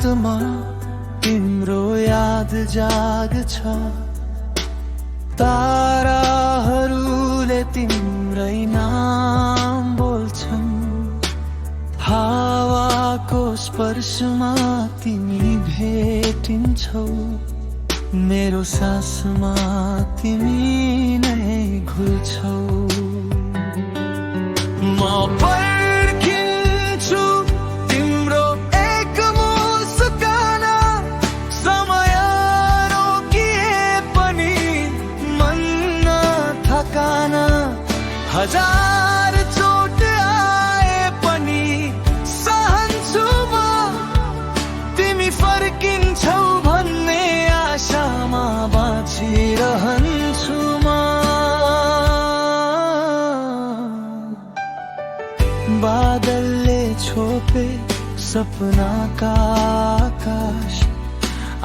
रातमा तिम्रो याद जाग्छ। ताराहरूले तिम्रै नाम बोल्छन्। हावाको स्पर्शमा तिमी भेटिन्छौ। मेरो सासमा तिमी नै घुल्छौ। म पर्खिन्छु तिम्रो एक मुस्कान। समय रोकिए पनि मन नथकान। हजार चोट आए पनि सहन्छु म। तिमी फर्किन्छौ भन्ने आशामा बाँचिरहन्छु म। बादलले छोपे सपनाका आकाश।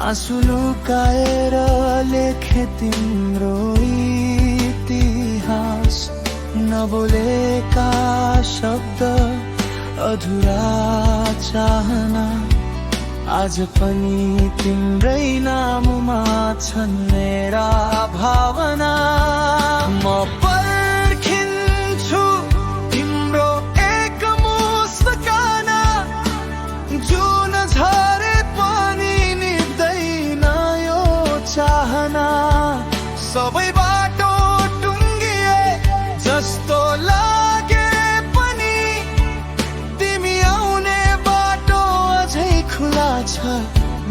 आँसु लुकाएर लेखे तिम्रो इतिहास। नबोलेका शब्द अधुरा चाहना आज पनि तिम्रै नाममा छन् मेरा भावना। म पर्खिन्छु तिम्रो एक मुस्कान। जुन झरे पनि निभ्दैन यो चाहना। सबै बाटो टुङ्गिए जस्तो लागे पनि तिमी आउने बाटो अझै खुला छ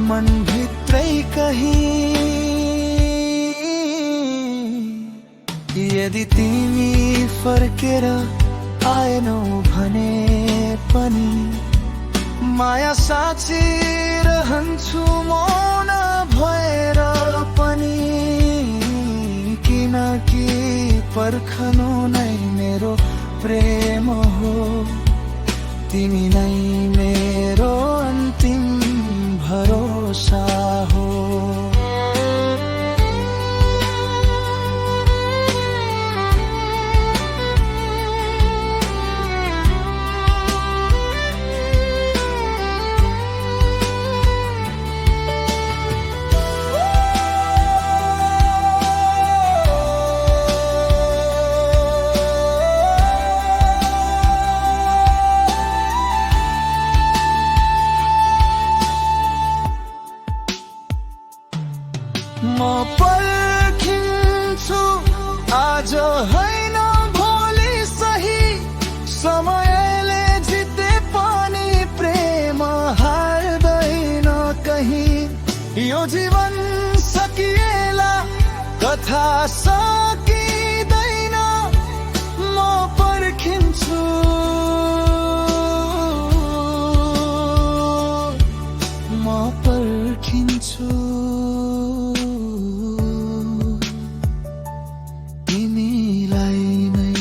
मनभित्रै कहीँ। यदि तिमी फर्केर आएनौ भने पनि माया साचिरहन्छु मौन भएर पनि। किनकि पर्खनु नै मेरो प्रेम हो। तिमी नै मेरो अन्तिम भरोसा हो। म पर्खिन्छु आज होइन भोलि सही। समयले जिते पनि प्रेम हार्दैन कहीँ। यो जीवन सकिएला कथा सकिँदैन। म पर्खिन्छु म पर्खिन्छु तिमीलाई नै।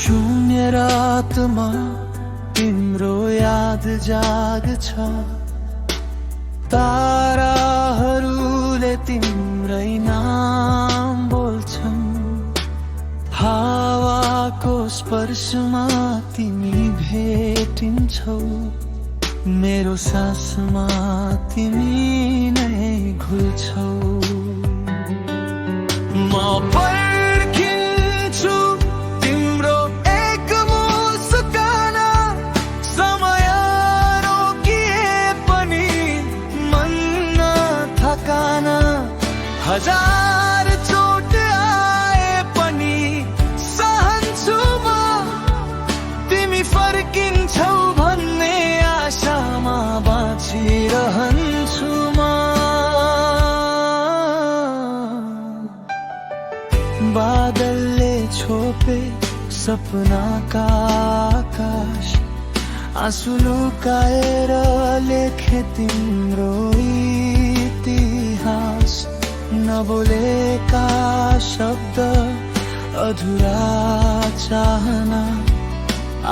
शून्य रातमा तिम्रो याद जाग्छ। ताराहरूले तिम्रै नाम बोल्छन्। हावाको स्पर्शमा तिमी भेटिन्छौ। मेरो सासमा तिमी नै घुल्छौ। म पर्खिन्छु तिम्रो एक मुस्कान। समय रोकिए पनि मन नथकान। हजार चोट आए पनि सहन्छु म। तिमी फर्किन्छौ भन्ने आशामा बाँचिरहन्छु म। बादलले छोपे सपनाका आकाश। आँसु लुकाएर लेखे तिम्रो इतिहास, नबोलेका शब्द अधुरा चाहना,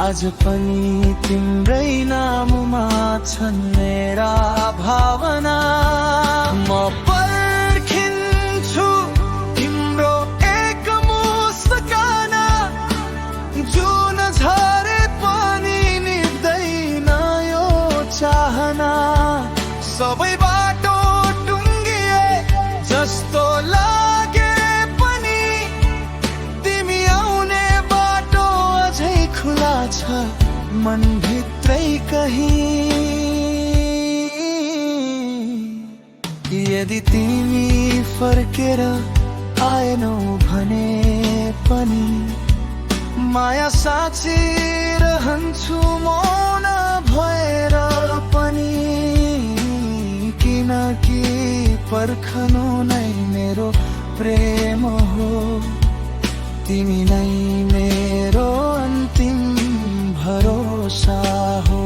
आज पनि तिम्रै नाममा छन् मेरा भावना। म पर्खिन्छु तिम्रो एक मुस्काना, जुन झरे पनि निभ्दैन यो चाहना। सबै बाटो टुङ्गिए जस्तो लागे पनि तिमी आउने बाटो अझै खुला छ मनभित्रै कहीँ। यदि तिमी फर्केर आएनौ भने पनि माया साँची रहन्छु मौन भएर पनि, किनकि पर्खनु नै मेरो प्रेम हो, तिमी नै मेरो अन्तिम भरोसा हो।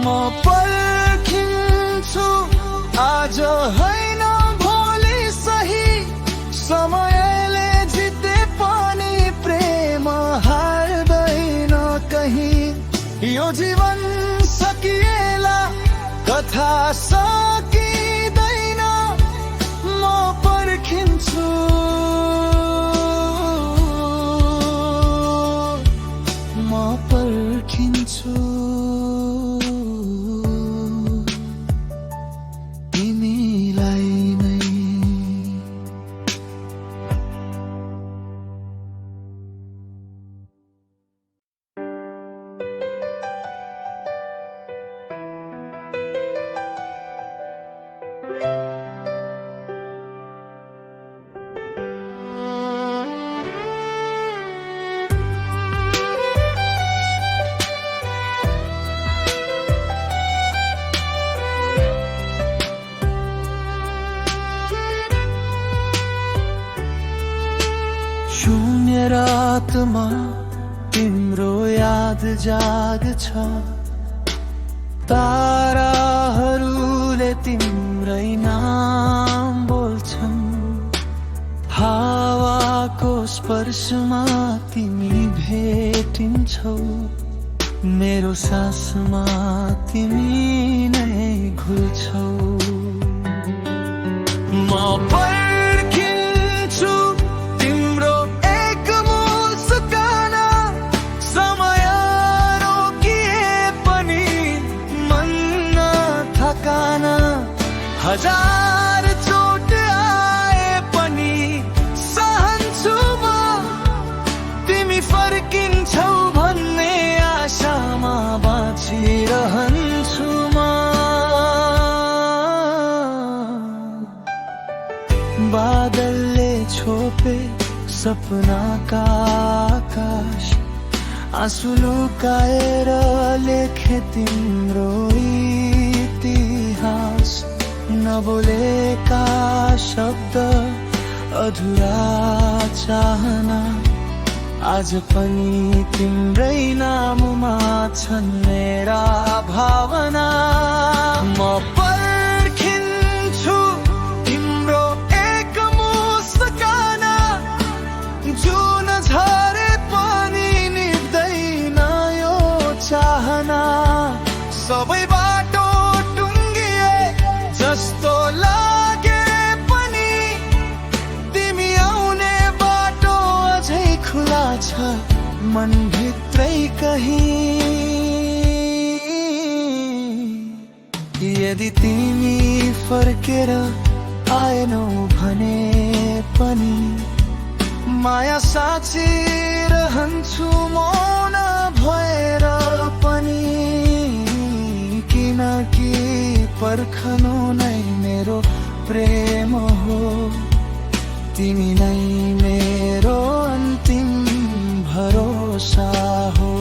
म पर्खिन्छु आज होइन भोलि सही, समयले जिते पनि प्रेम हार्दैन कहीँ। यो जीवन सकिएला कथा सकिँदैन, म पर्खिन्छु म पर्खिन्छु शून्य रातमा तिम्रो याद जाग्छ, ताराहरूले तिम्रै नाम बोल्छन्, हावाको स्पर्शमा तिमी भेटिन्छौ, मेरो सासमा तिमी नै घुल्छौ। म पर्खिन्छु तिम्रो एक मुस्काना, समय रोकिए पनि मन नथकाना, हजार चोट आए पनि सहन्छु म, तिमी फर्किन्छौ भन्ने आशामा बाँचिरहन्छु म। बादलले छोपे सपनाका आकाश, आँसु लुकाएर लेखे तिम्रो इतिहास, नबोलेका शब्द अधुरा चाहना, आज पनि तिम्रै नाममा छन् मेरा भावना। म पर्खिन्छु तिम्रो एक मुस्काना, जुन झरे पनि निभ्दैन यो चाहना। सबै बाटो टुङ्गिए जस्तो लागे पनि तिमी आउने बाटो अझै खुला छ मनभित्रै कहीँ। यदि तिमी फर्केर आएनौ भने पनि माया साँची रहन्छु मौन भएर पनि। पनि किनकि पर्खनु नै मेरो प्रेम हो। तिमी नै मेरो अन्तिम भरोसा हो।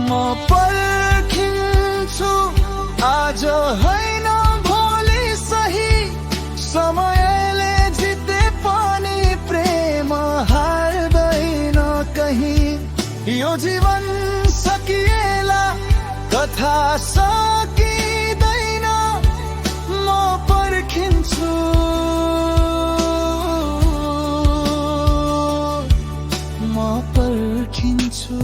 म पर्खिन्छु आज होइन भोलि सही, समयले जिते पनि प्रेम हार्दैन कहीं। यो जीवन सकिएला कथा सकिँदैन, म पर्खिन्छु म पर्खिन्छु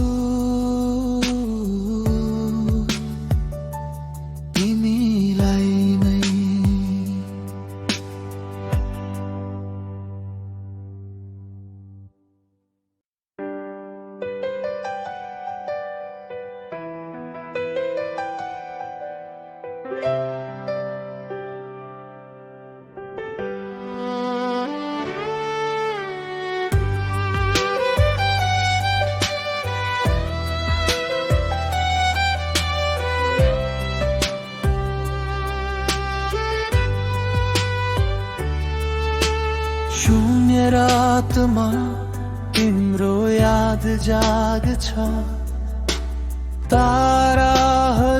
शून्य रातमा तिम्रो याद जाग्छ, ताराहरूले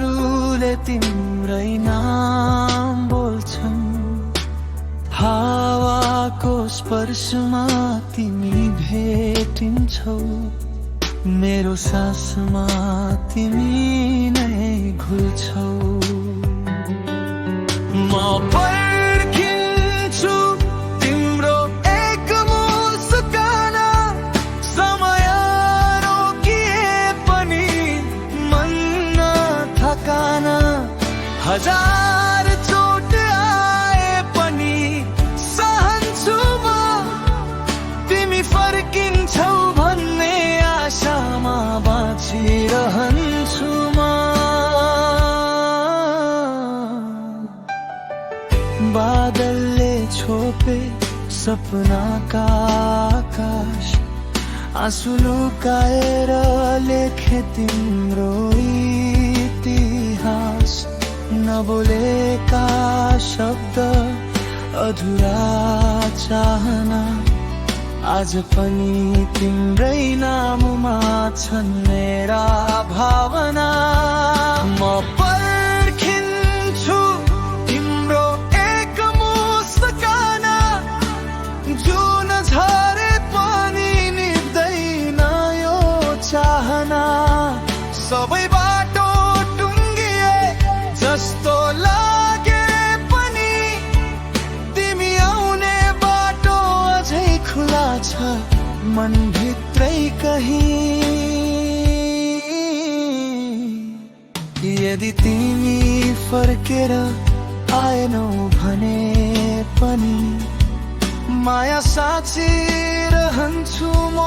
तिम्रै नाम बोल्छन्। हावाको स्पर्शमा तिमी भेटिन्छौ, मेरो सासमा तिमी नै घुल्छौ। म पर्खिन्छु तिम्रो एक मुस्कान, समय रोकिए पनि मन नथकान। हजार चोट आए पनि सहन्छु म, तिमी फर्किन्छौ भन्ने आशामा बाँचिरहन्छु म। बादलले छोपे सपनाका आकाश, आँसु लुकाएर लेखे तिम्रो इतिहास। नबोलेका शब्द अधुरा चाहना, आज पनि तिम्रै नाममा छन् मेरा भावना। म पर्खिन्छु तिम्रो एक मुस्कान, जुन झरे पनि निभ्दैन यो चाहना। सबै बाटो टुङ्गिए जस्तो लागे पनि तिमी आउने बाटो अझै खुला छ मनभित्रै कहीं। यदि तिमी फर्केर आएनौ भने पनि माया साँची रहन्छु म।